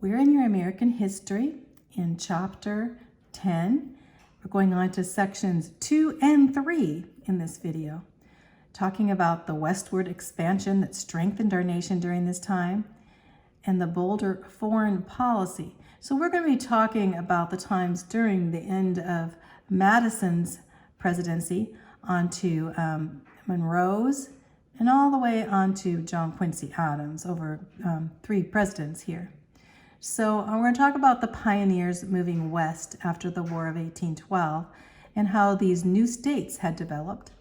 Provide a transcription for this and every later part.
We're in your American history in chapter 10. We're going on to sections 2 and 3 in this video, talking about the westward expansion that strengthened our nation during this time and the bolder foreign policy. So we're going to be talking about the times during the end of Madison's presidency onto Monroe's and all the way onto John Quincy Adams, over 3 presidents here. So we're going to talk about the pioneers moving west after the War of 1812 and how these new states had developed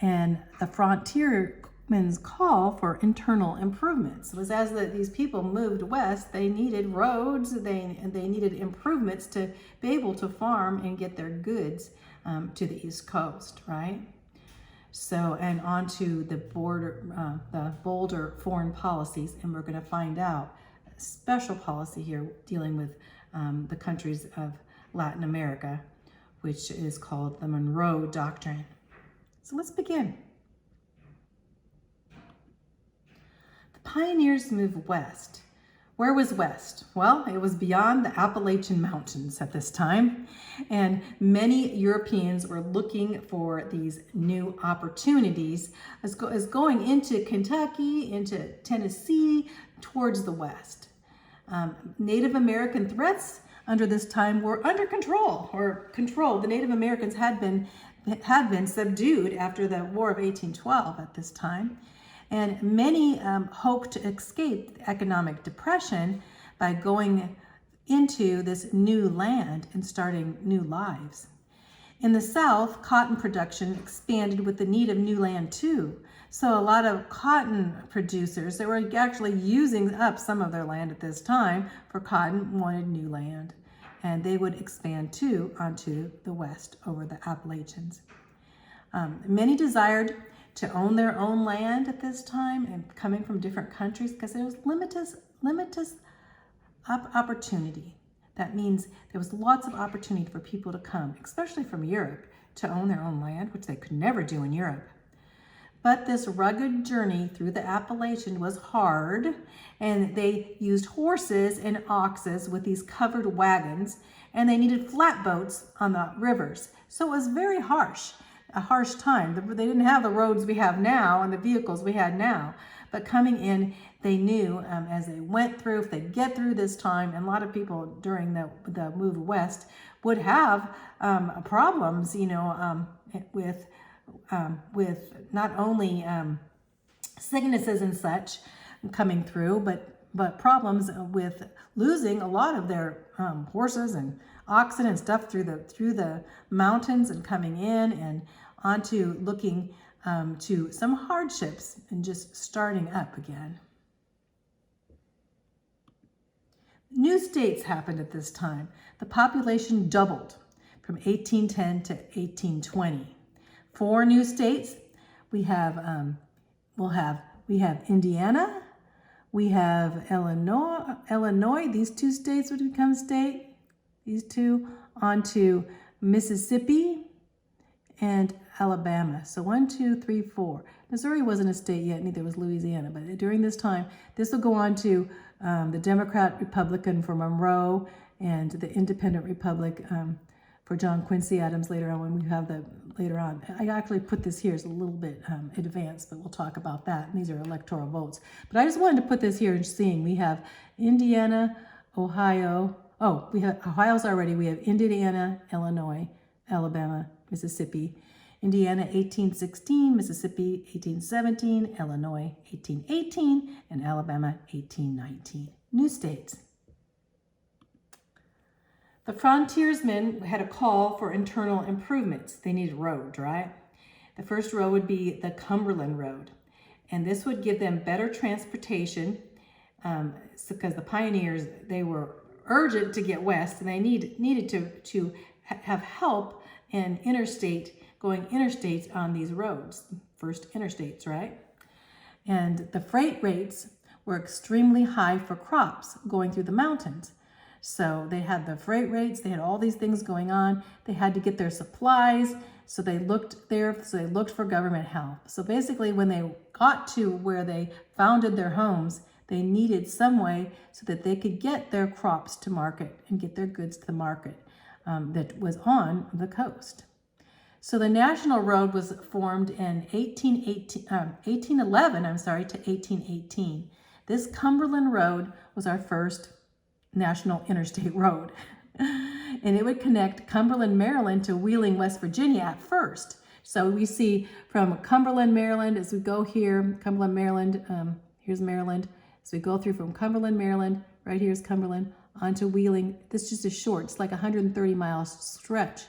and the frontiermen's call for internal improvements. It was as these people moved west, they needed roads, they needed improvements to be able to farm and get their goods to the East Coast, right? So, and onto the bolder foreign policies, and we're going to find out a special policy here dealing with the countries of Latin America, which is called the Monroe Doctrine. So let's begin. The pioneers moved west. Where was west? Well, it was beyond the Appalachian Mountains at this time, and many Europeans were looking for these new opportunities as going into Kentucky, into Tennessee, towards the west. Native American threats under this time were under control, The Native Americans had been subdued after the War of 1812 at this time. And many hoped to escape economic depression by going into this new land and starting new lives. In the South, cotton production expanded with the need of new land too. So a lot of cotton producers that were actually using up some of their land at this time for cotton wanted new land. And they would expand too onto the west over the Appalachians. Many desired to own their own land at this time and coming from different countries because there was limitless opportunity. That means there was lots of opportunity for people to come, especially from Europe, to own their own land, which they could never do in Europe. But this rugged journey through the Appalachian was hard, and they used horses and oxes with these covered wagons, and they needed flatboats on the rivers. So it was very harsh. A harsh time. They didn't have the roads we have now and the vehicles we had now, but coming in, they knew as they went through, if they get through this time, and a lot of people during the move west would have problems, with not only sicknesses and such coming through, but problems with losing a lot of their horses and oxen and stuff through the mountains and coming in and onto looking to some hardships and just starting up again. New states happened at this time. The population doubled from 1810 to 1820. 4 new states. We have Indiana, we have Illinois. These 2 states would become state. These 2 onto Mississippi and Alabama. So 1, 2, 3, 4. Missouri wasn't a state yet, neither was Louisiana. But during this time, this will go on to the Democrat Republican for Monroe and the Independent Republic for John Quincy Adams later on when we have later on. I actually put this here as a little bit advanced, but we'll talk about that. And these are electoral votes. But I just wanted to put this here and seeing we have Indiana, Ohio. Oh, we have Ohio's already. We have Indiana, Illinois, Alabama, Mississippi. Indiana 1816, Mississippi 1817, Illinois 1818, and Alabama 1819. New states. The frontiersmen had a call for internal improvements. They needed roads, right? The first road would be the Cumberland Road, and this would give them better transportation because the pioneers, they were urgent to get west, and they needed to have help in going interstates on these roads, first interstates, right? And the freight rates were extremely high for crops going through the mountains. So they had the freight rates, they had all these things going on. They had to get their supplies, so they looked for government help. So basically when they got to where they founded their homes, They needed some way so that they could get their crops to market and get their goods to the market that was on the coast. So the National Road was formed in 1811 to 1818. This Cumberland Road was our first national interstate road. And it would connect Cumberland, Maryland to Wheeling, West Virginia at first. So we see from Cumberland, Maryland, as we go here, Cumberland, Maryland, here's Maryland. As we go through from Cumberland, Maryland, right here's Cumberland, onto Wheeling. This just is short, it's like a 130-mile stretch.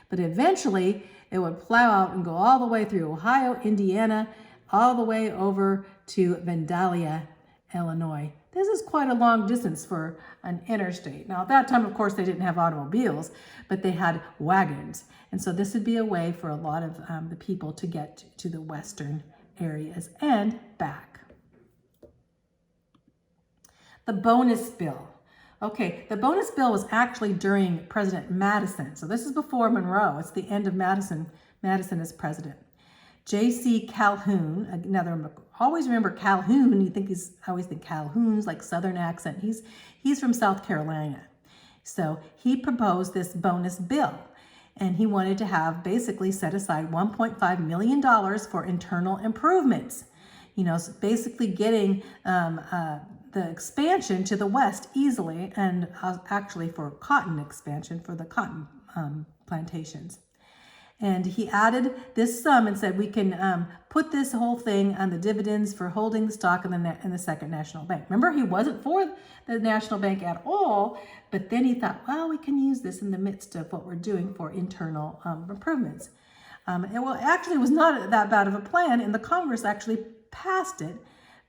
But eventually, it would plow out and go all the way through Ohio, Indiana, all the way over to Vandalia, Illinois. This is quite a long distance for an interstate. Now, at that time, of course, they didn't have automobiles, but they had wagons. And so this would be a way for a lot of the people to get to the western areas and back. The bonus bill. Okay, the bonus bill was actually during President Madison. So this is before Monroe. It's the end of Madison as president. J.C. Calhoun, another, always remember Calhoun. You think I always think Calhoun's like Southern accent. He's from South Carolina. So he proposed this bonus bill, and he wanted to have basically set aside $1.5 million for internal improvements. You know, so basically getting the expansion to the west easily, and actually for cotton expansion for the cotton plantations. And he added this sum and said we can put this whole thing on the dividends for holding the stock in the Second National Bank. Remember, he wasn't for the National Bank at all, but then he thought, well, we can use this in the midst of what we're doing for internal improvements. Actually, it was not that bad of a plan, and the Congress actually passed it,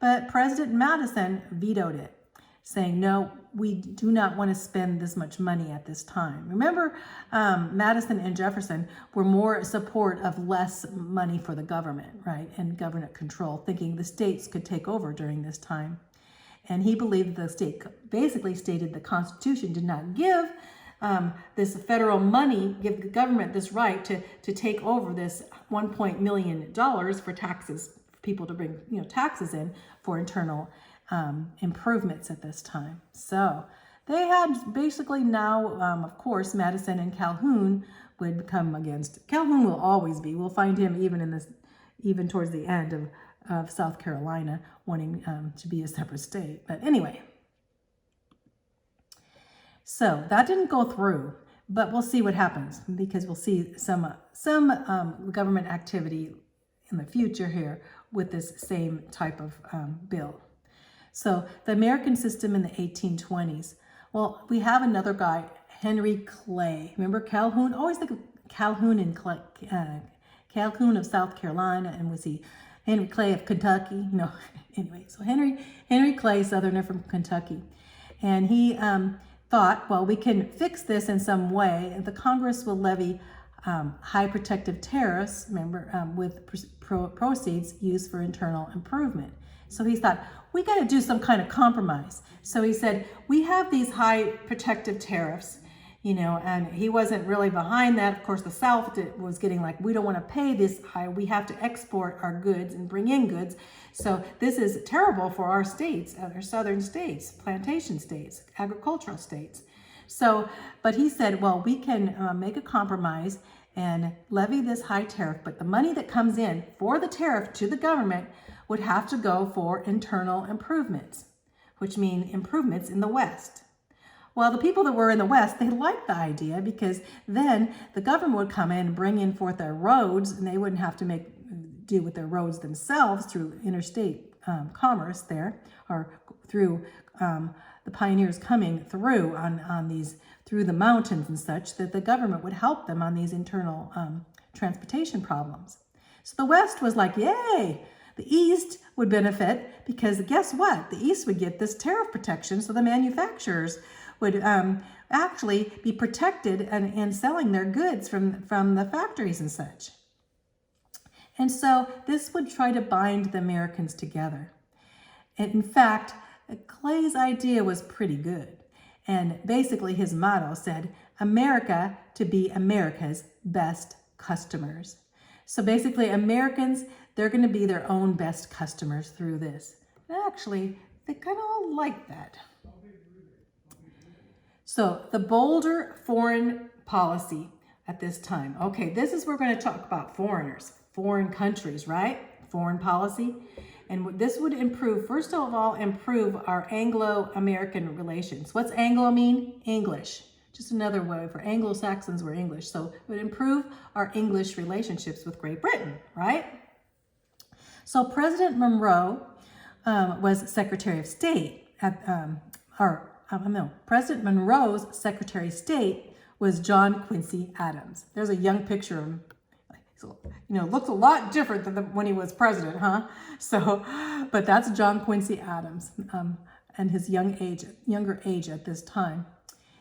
but President Madison vetoed it, saying, no, we do not want to spend this much money at this time. Remember, Madison and Jefferson were more support of less money for the government, right, and government control, thinking the states could take over during this time. And he believed the state basically stated the Constitution did not give this federal money, give the government this right to take over this $1 million for taxes, for people to bring taxes in for internal improvements at this time. So they had basically now, of course, Madison and Calhoun would come against. Calhoun will always be. We'll find him even towards the end of South Carolina wanting to be a separate state. But anyway, so that didn't go through. But we'll see what happens, because we'll see some government activity in the future here with this same type of bill. So the American system in the 1820s. Well, we have another guy, Henry Clay. Remember Calhoun? Always think of Calhoun and Clay, Calhoun of South Carolina, and we see Henry Clay of Kentucky. No, anyway, so Henry Clay, Southerner from Kentucky, and he thought, well, we can fix this in some way. The Congress will levy high protective tariffs, remember, with proceeds used for internal improvement. So he thought, we got to do some kind of compromise. So he said, we have these high protective tariffs, and he wasn't really behind that. Of course, the South was getting like, we don't want to pay this high. We have to export our goods and bring in goods. So this is terrible for our states, our southern states, plantation states, agricultural states. So, but he said, well, we can make a compromise and levy this high tariff, but the money that comes in for the tariff to the government would have to go for internal improvements, which mean improvements in the West. Well, the people that were in the West, they liked the idea, because then the government would come in and bring in forth their roads, and they wouldn't have to deal with their roads themselves through interstate commerce there, or through the pioneers coming through on these, through the mountains and such, that the government would help them on these internal transportation problems. So the West was like, yay! The East would benefit, because guess what? The East would get this tariff protection, so the manufacturers would actually be protected and selling their goods from the factories and such. And so this would try to bind the Americans together. And in fact, Clay's idea was pretty good. And basically his motto said, America to be America's best customers. So basically Americans, they're going to be their own best customers through this. And actually, they kind of all like that. So the bolder foreign policy at this time. Okay, this is where we're going to talk about foreigners, foreign countries, right? Foreign policy. And this would improve, first of all, improve our Anglo-American relations. What's Anglo mean? English. Just another way for Anglo-Saxons were English. So it would improve our English relationships with Great Britain, right? So President Monroe was Secretary of State President Monroe's Secretary of State was John Quincy Adams. There's a young picture of him. Looks a lot different than when he was president, huh? So, but that's John Quincy Adams and his younger age at this time.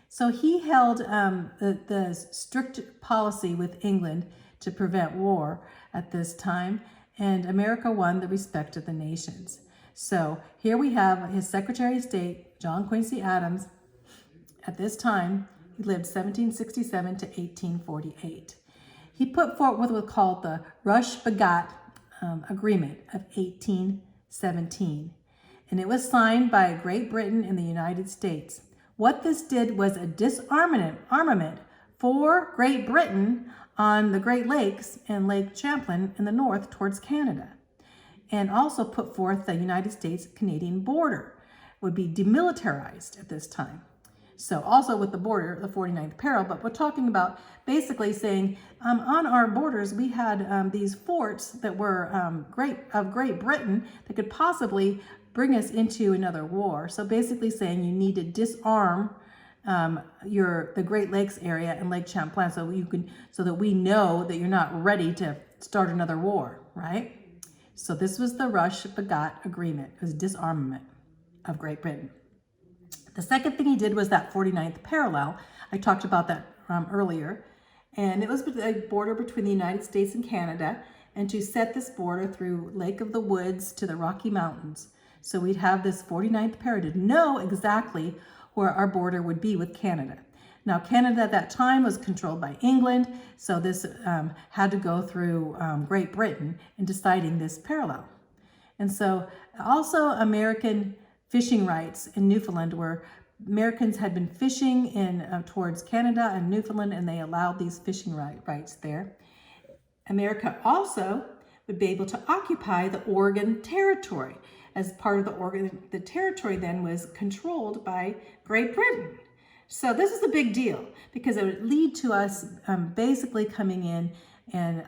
So he held the strict policy with England to prevent war at this time, and America won the respect of the nations. So here we have his Secretary of State, John Quincy Adams. At this time, he lived 1767 to 1848. He put forward what was called the Rush-Bagot Agreement of 1817, and it was signed by Great Britain and the United States. What this did was a disarmament for Great Britain on the Great Lakes and Lake Champlain in the north towards Canada, and also put forth the United States-Canadian border would be demilitarized at this time. So also with the border, the 49th parallel, but we're talking about basically saying on our borders, we had these forts that were Great Britain that could possibly bring us into another war. So basically saying you need to disarm the Great Lakes area and Lake Champlain so that we know that you're not ready to start another war, right? So this was the Rush-Bagot Agreement. It was disarmament of Great Britain. The second thing he did was that 49th parallel. I talked about that earlier. And it was a border between the United States and Canada, and to set this border through Lake of the Woods to the Rocky Mountains. So we'd have this 49th parallel to know exactly where our border would be with Canada. Now, Canada at that time was controlled by England, so this had to go through Great Britain in deciding this parallel. And so also American fishing rights in Newfoundland, where Americans had been fishing towards Canada and Newfoundland, and they allowed these fishing rights there. America also would be able to occupy the Oregon Territory. As part of the territory then was controlled by Great Britain. So this is a big deal because it would lead to us basically coming in and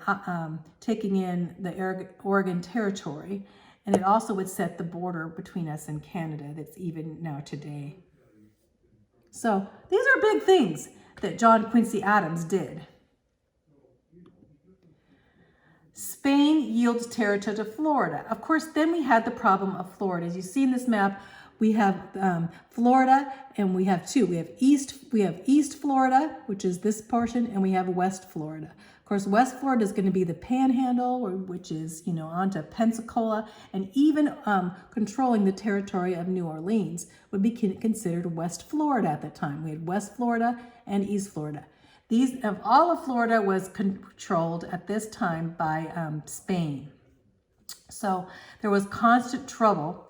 taking in the Oregon Territory. And it also would set the border between us and Canada that's even now today. So these are big things that John Quincy Adams did. Spain yields territory to Florida. Of course, then we had the problem of Florida. As you see in this map, we have Florida, and we have two. We have East Florida, which is this portion, and we have West Florida. Of course, West Florida is going to be the Panhandle, which is, onto Pensacola, and even controlling the territory of New Orleans would be considered West Florida at the time. We had West Florida and East Florida. All of Florida was controlled at this time by Spain. So there was constant trouble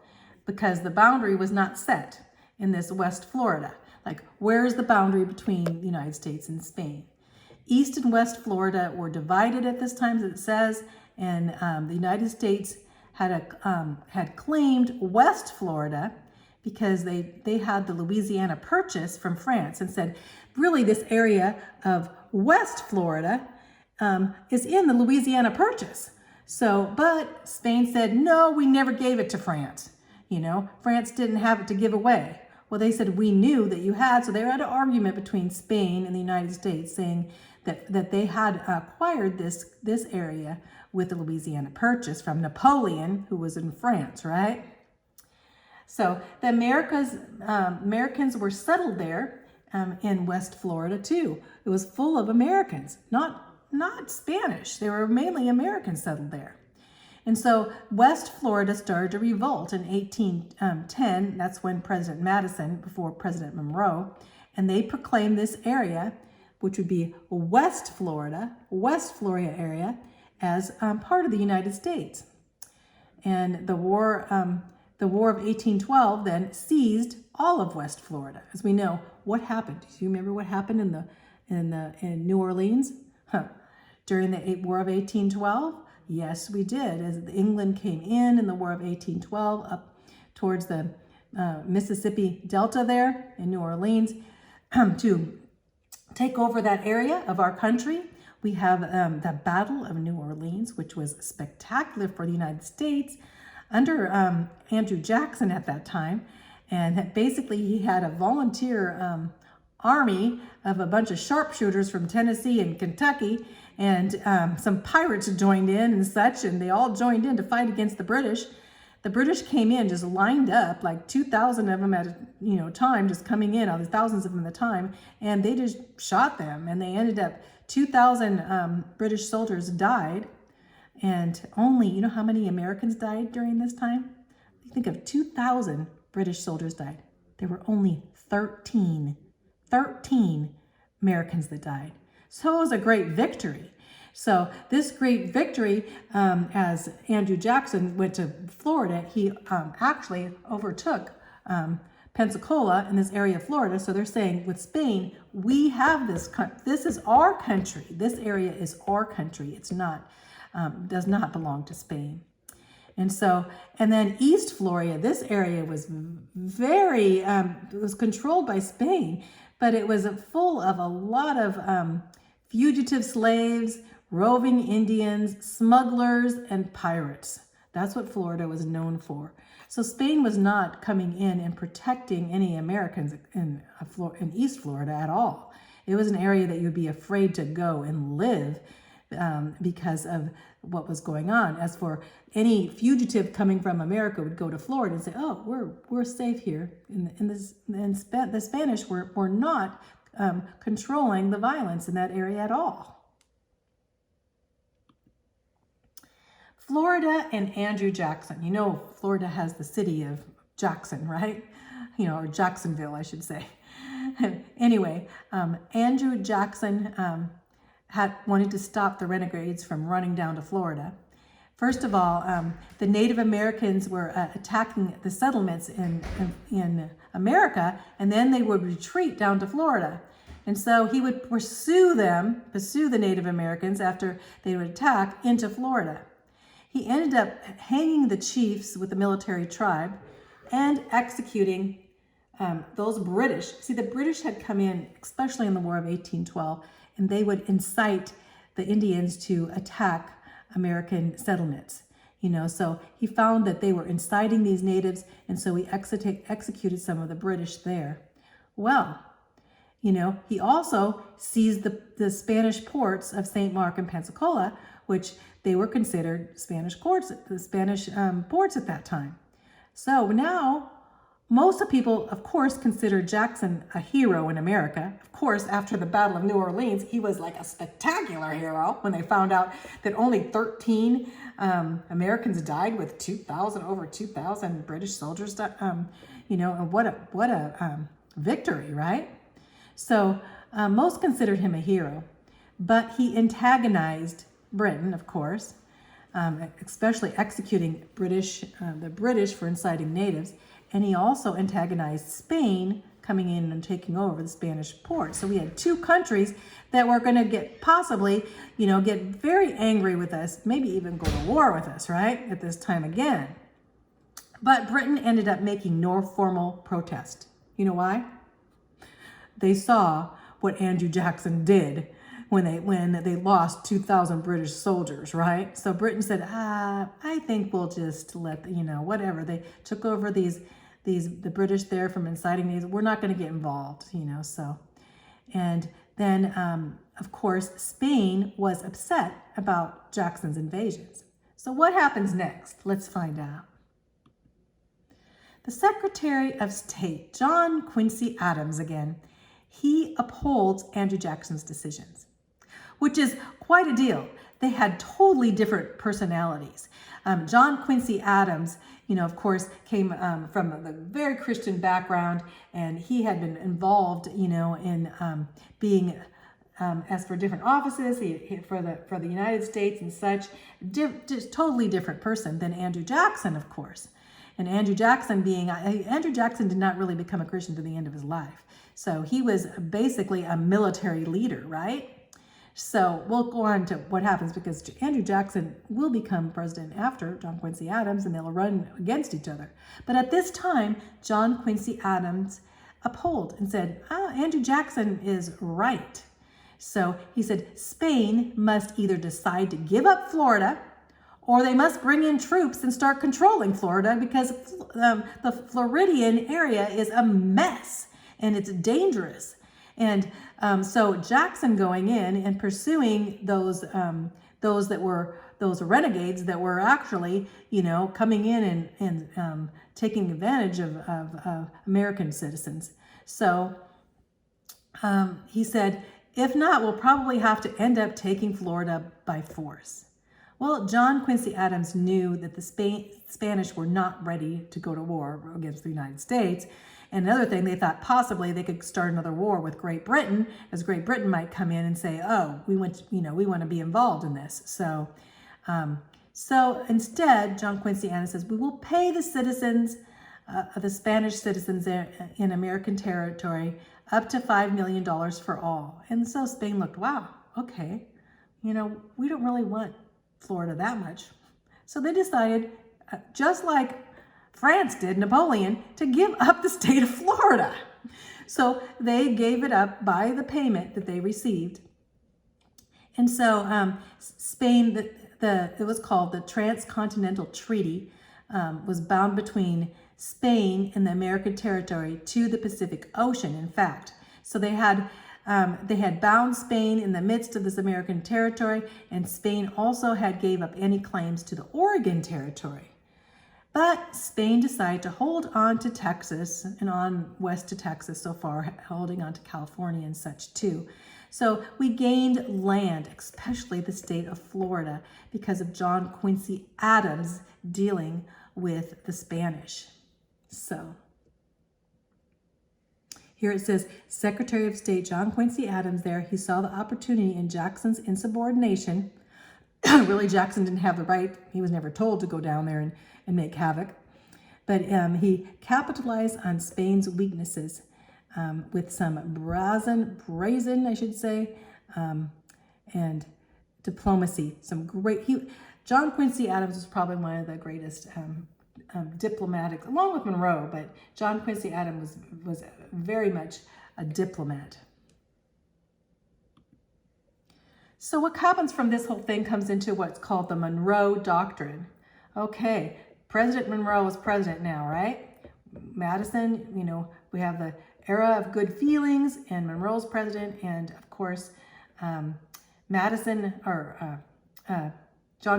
because the boundary was not set in this West Florida. Like, where's the boundary between the United States and Spain? East and West Florida were divided at this time, as it says, and the United States had claimed West Florida because they had the Louisiana Purchase from France and said, really, this area of West Florida is in the Louisiana Purchase. So, but Spain said, no, we never gave it to France. France didn't have it to give away. Well, they said, we knew that you had. So they had an argument between Spain and the United States saying that they had acquired this area with the Louisiana Purchase from Napoleon, who was in France, right? So the Americans were settled there in West Florida too. It was full of Americans, not Spanish. They were mainly Americans settled there. And so West Florida started to revolt in 1810. That's when President Madison, before President Monroe, and they proclaimed this area, which would be West Florida area, as part of the United States. And the war the War of 1812 then seized all of West Florida. As we know, what happened? Do you remember what happened in New Orleans during the War of 1812? Yes, we did. As England came in the War of 1812 up towards the Mississippi Delta there in New Orleans to take over that area of our country. We have the Battle of New Orleans, which was spectacular for the United States under Andrew Jackson at that time. And basically he had a volunteer army of a bunch of sharpshooters from Tennessee and Kentucky, and some pirates joined in and such, and they all joined in to fight against the British. The British came in, just lined up, like 2,000 of them at a time, just coming in, all these thousands of them at a time, and they just shot them, and they ended up 2,000 British soldiers died, and only, you know how many Americans died during this time? You think of 2,000 British soldiers died. There were only 13 Americans that died. So it was a great victory. So this great victory, as Andrew Jackson went to Florida, he actually overtook Pensacola in this area of Florida. So they're saying with Spain, we have this is our country. This area is our country. It's not, does not belong to Spain. And so, and then East Florida, this area was very, it was controlled by Spain, but it was full of a lot of fugitive slaves, roving Indians, smugglers, and pirates. That's what Florida was known for. So Spain was not coming in and protecting any Americans in East Florida at all. It was an area that you'd be afraid to go and live because of what was going on. As for any fugitive coming from America would go to Florida and say, oh, we're safe here. The Spanish were not controlling the violence in that area at all. Florida and Andrew Jackson. You know, Florida has the city of Jackson, right? You know, or Jacksonville, I should say. Anyway, Andrew Jackson had wanted to stop the renegades from running down to Florida. First of all, the Native Americans were attacking the settlements in America, and then they would retreat down to Florida. And so he would pursue the Native Americans after they would attack into Florida. He ended up hanging the chiefs with the military tribe and executing those British. See, the British had come in, especially in the War of 1812, and they would incite the Indians to attack American settlements. You know, so he found that they were inciting these natives, and so he executed some of the British there. Well, you know, he also seized the Spanish ports of St. Mark and Pensacola, which they were considered Spanish ports at that time. So now, most of people, of course, consider Jackson a hero in America. Of course, after the Battle of New Orleans, he was like a spectacular hero when they found out that only 13 Americans died with over 2,000 British soldiers. You know, and what a victory, right? So most considered him a hero, but he antagonized Britain, of course, especially executing the British for inciting natives. And he also antagonized Spain coming in and taking over the Spanish port. So we had two countries that were going to possibly get very angry with us, maybe even go to war with us, right? At this time again. But Britain ended up making no formal protest. You know why? They saw what Andrew Jackson did when they lost 2,000 British soldiers, right? So Britain said, I think we'll just let, whatever. They took over the British there from inciting these. We're not going to get involved, so. And then, of course, Spain was upset about Jackson's invasions. So what happens next? Let's find out. The Secretary of State, John Quincy Adams again, he upholds Andrew Jackson's decisions, which is quite a deal. They had totally different personalities. John Quincy Adams, of course, came from a very Christian background, and he had been involved, in being, as for different offices, for the United States and such, just totally different person than Andrew Jackson, of course. And Andrew Jackson did not really become a Christian to the end of his life. So he was basically a military leader, right? So we'll go on to what happens, because Andrew Jackson will become president after John Quincy Adams, and they'll run against each other. But at this time, John Quincy Adams upheld and said, Andrew Jackson is right. So he said, Spain must either decide to give up Florida, or they must bring in troops and start controlling Florida, because the Floridian area is a mess and it's dangerous. And so Jackson going in and pursuing those renegades that were actually, coming in and taking advantage of American citizens. So he said, if not, we'll probably have to end up taking Florida by force. Well, John Quincy Adams knew that the Spanish were not ready to go to war against the United States. And another thing, they thought possibly they could start another war with Great Britain, as Great Britain might come in and say, oh, we want to be involved in this. So instead, John Quincy Adams says, we will pay the citizens, the Spanish citizens in American territory, up to $5 million for all. And so Spain looked, wow, okay, we don't really want Florida that much. So they decided, just like France did, Napoleon, to give up the state of Florida. So they gave it up by the payment that they received. And so Spain, it was called the Transcontinental Treaty, was bound between Spain and the American territory to the Pacific Ocean, in fact. So they had bound Spain in the midst of this American territory, and Spain also had gave up any claims to the Oregon territory. But Spain decided to hold on to Texas and on west to Texas so far, holding on to California and such too. So we gained land, especially the state of Florida, because of John Quincy Adams dealing with the Spanish. So here it says, Secretary of State John Quincy Adams there, he saw the opportunity in Jackson's insubordination. Really, Jackson didn't have the right. He was never told to go down there and make havoc. But he capitalized on Spain's weaknesses with some brazen, I should say, and diplomacy. John Quincy Adams was probably one of the greatest diplomatic, along with Monroe, but John Quincy Adams was very much a diplomat. So what happens from this whole thing comes into what's called the Monroe Doctrine. Okay, President Monroe is president now, right? Madison, we have the era of good feelings, and Monroe's president, and of course, John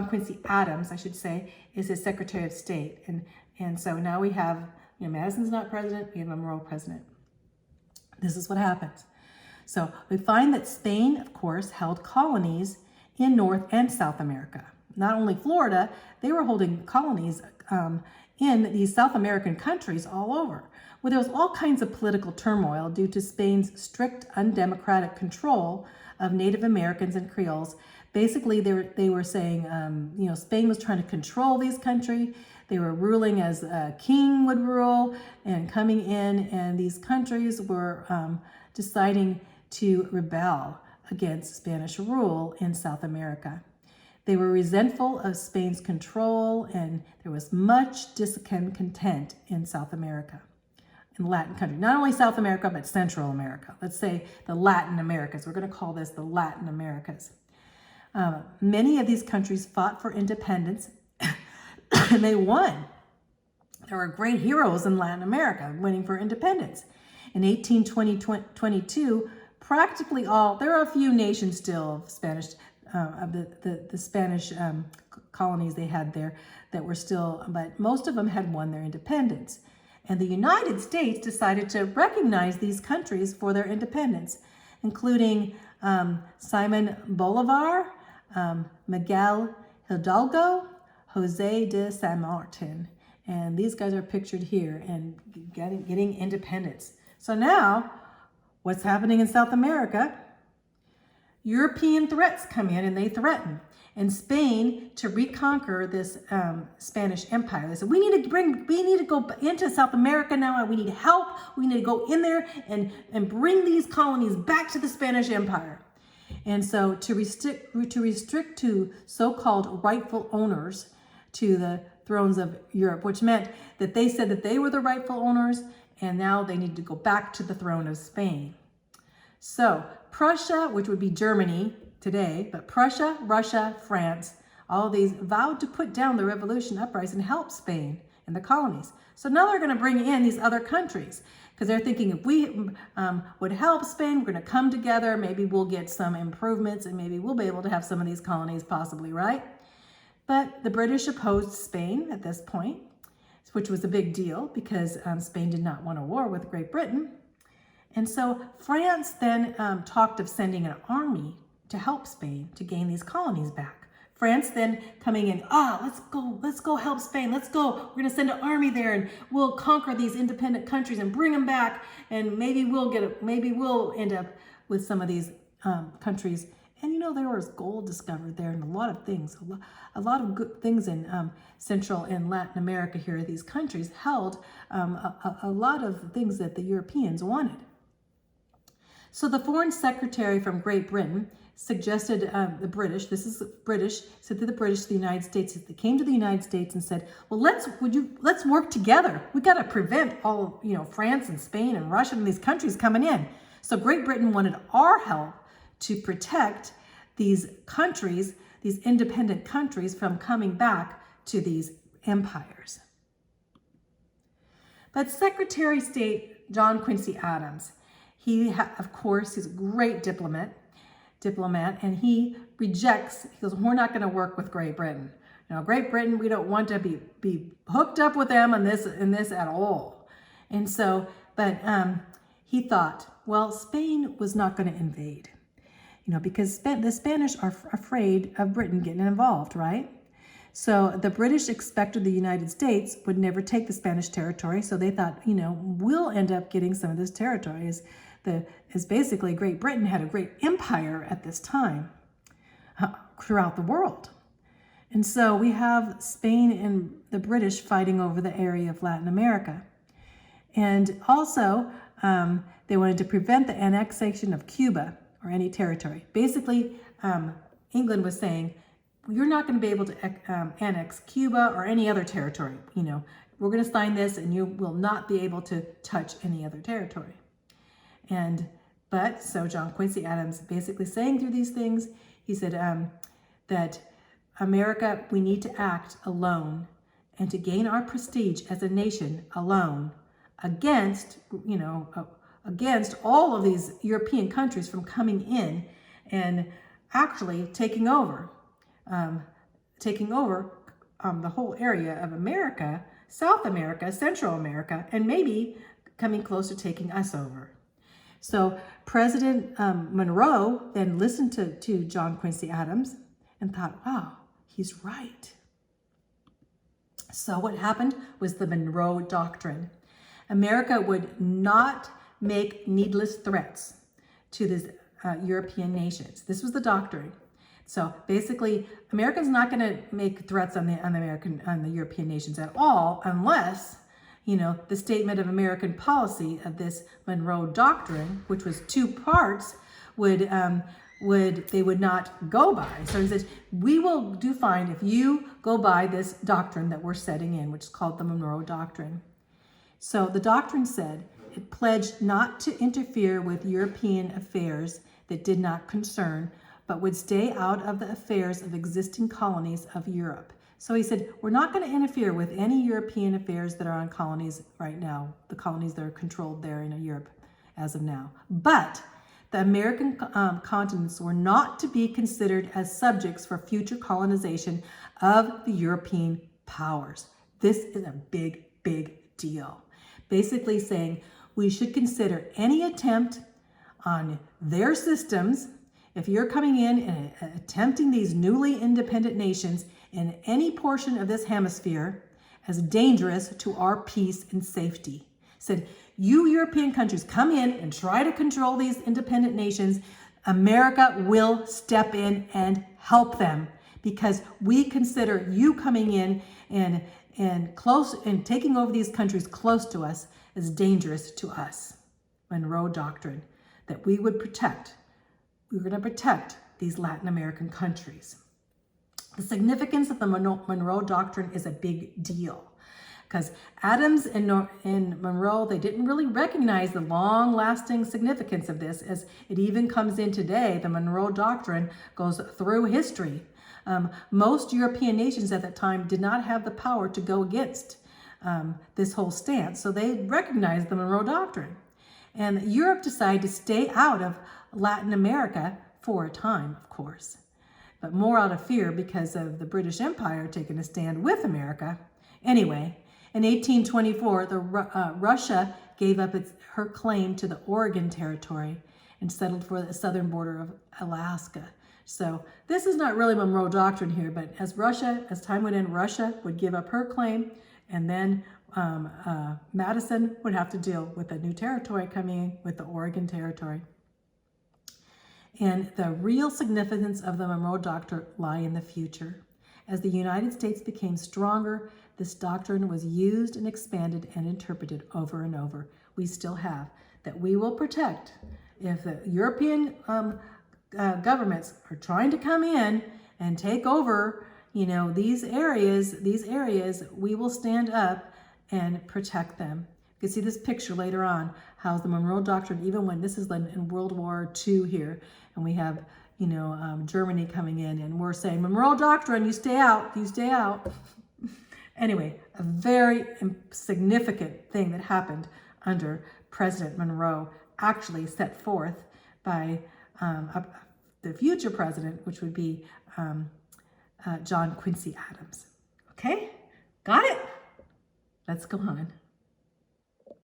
Quincy Adams, I should say, is his Secretary of State. And so now we have, Madison's not president, we have Monroe president. This is what happens. So we find that Spain, of course, held colonies in North and South America. Not only Florida, they were holding colonies in these South American countries all over, where there was all kinds of political turmoil due to Spain's strict, undemocratic control of Native Americans and Creoles. Basically, they were saying, Spain was trying to control these countries. They were ruling as a king would rule and coming in, and these countries were deciding to rebel against Spanish rule in South America. They were resentful of Spain's control, and there was much discontent in South America, in Latin countries. Not only South America, but Central America. Let's say the Latin Americas. We're going to call this the Latin Americas. Many of these countries fought for independence, and they won. There were great heroes in Latin America winning for independence. In 1822, practically all, there are a few nations still of Spanish, of the Spanish colonies they had there that were still, but most of them had won their independence. And the United States decided to recognize these countries for their independence, including Simon Bolivar, Miguel Hidalgo, Jose de San Martin. And these guys are pictured here and getting independence. So now, what's happening in South America? European threats come in and they threaten. And Spain, to reconquer this Spanish Empire, they said, we need to go into South America now, and we need help. We need to go in there and bring these colonies back to the Spanish Empire. And so to restrict to so-called rightful owners to the thrones of Europe, which meant that they said that they were the rightful owners, and now they need to go back to the throne of Spain. So Prussia, which would be Germany today, but Prussia, Russia, France, all these vowed to put down the revolution uprising and help Spain and the colonies. So now they're going to bring in these other countries because they're thinking if we would help Spain, we're going to come together, maybe we'll get some improvements and maybe we'll be able to have some of these colonies possibly, right? But the British opposed Spain at this point, which was a big deal because Spain did not want a war with Great Britain. And so France then talked of sending an army to help Spain to gain these colonies back. France then coming in, let's go help Spain. Let's go. We're going to send an army there and we'll conquer these independent countries and bring them back. And maybe we'll end up with some of these countries. And there was gold discovered there and a lot of things, a lot of good things in Central and Latin America here. These countries held a lot of things that the Europeans wanted. So the foreign secretary from Great Britain suggested the British, said to the British, the United States, they came to the United States and said, well, let's work together. We got to prevent all, France and Spain and Russia and these countries coming in. So Great Britain wanted our help to protect these countries, these independent countries from coming back to these empires. But Secretary of State John Quincy Adams, of course, he's a great diplomat, and he rejects, he goes, we're not going to work with Great Britain. Great Britain, we don't want to be hooked up with them in this at all. And so, but he thought, well, Spain was not going to invade, because the Spanish are afraid of Britain getting involved, right? So the British expected the United States would never take the Spanish territory. So they thought, we'll end up getting some of this territory as basically Great Britain had a great empire at this time throughout the world. And so we have Spain and the British fighting over the area of Latin America. And also they wanted to prevent the annexation of Cuba or any territory. Basically, England was saying, you're not going to be able to annex Cuba or any other territory. We're going to sign this and you will not be able to touch any other territory. So John Quincy Adams basically saying through these things, he said that America, we need to act alone and to gain our prestige as a nation alone against all of these European countries from coming in and actually taking over the whole area of America, South America, Central America, and maybe coming close to taking us over. So President Monroe then listened to John Quincy Adams and thought, wow, he's right. So what happened was the Monroe Doctrine. America would not make needless threats to these European nations. This was the doctrine. So basically, America's not going to make threats on the European nations at all, unless the statement of American policy of this Monroe Doctrine, which was two parts, would not go by. So he says, we will do fine if you go by this doctrine that we're setting in, which is called the Monroe Doctrine. So the doctrine said it pledged not to interfere with European affairs that did not concern, but would stay out of the affairs of existing colonies of Europe. So he said, we're not going to interfere with any European affairs that are on colonies right now, the colonies that are controlled there in Europe as of now. But the American continents were not to be considered as subjects for future colonization of the European powers. This is a big, big deal. Basically saying we should consider any attempt on their systems, if you're coming in and attempting these newly independent nations in any portion of this hemisphere, as dangerous to our peace and safety. Said, you European countries come in and try to control these independent nations. America will step in and help them because we consider you coming in and taking over these countries close to us as dangerous to us. Monroe Doctrine, that we would protect. We were going to protect these Latin American countries. The significance of the Monroe Doctrine is a big deal because Adams and Monroe, they didn't really recognize the long-lasting significance of this as it even comes in today. The Monroe Doctrine goes through history. Most European nations at that time did not have the power to go against this whole stance, so they recognized the Monroe Doctrine. And Europe decided to stay out of Latin America for a time, of course, but more out of fear because of the British Empire taking a stand with America. Anyway, in 1824, Russia gave up her claim to the Oregon Territory and settled for the southern border of Alaska. So this is not really Monroe Doctrine here, but as time went in, Russia would give up her claim, and then Madison would have to deal with a new territory coming in with the Oregon Territory. And the real significance of the Monroe Doctrine lie in the future. As the United States became stronger, this doctrine was used and expanded and interpreted over and over. We still have that we will protect. If the European governments are trying to come in and take over, these areas, we will stand up and protect them. You can see this picture later on, how the Monroe Doctrine, even when this is in World War II here, and we have, Germany coming in, and we're saying, Monroe Doctrine, you stay out, you stay out. Anyway, a very significant thing that happened under President Monroe, actually set forth by the future president, which would be John Quincy Adams. Okay, got it? Let's go on.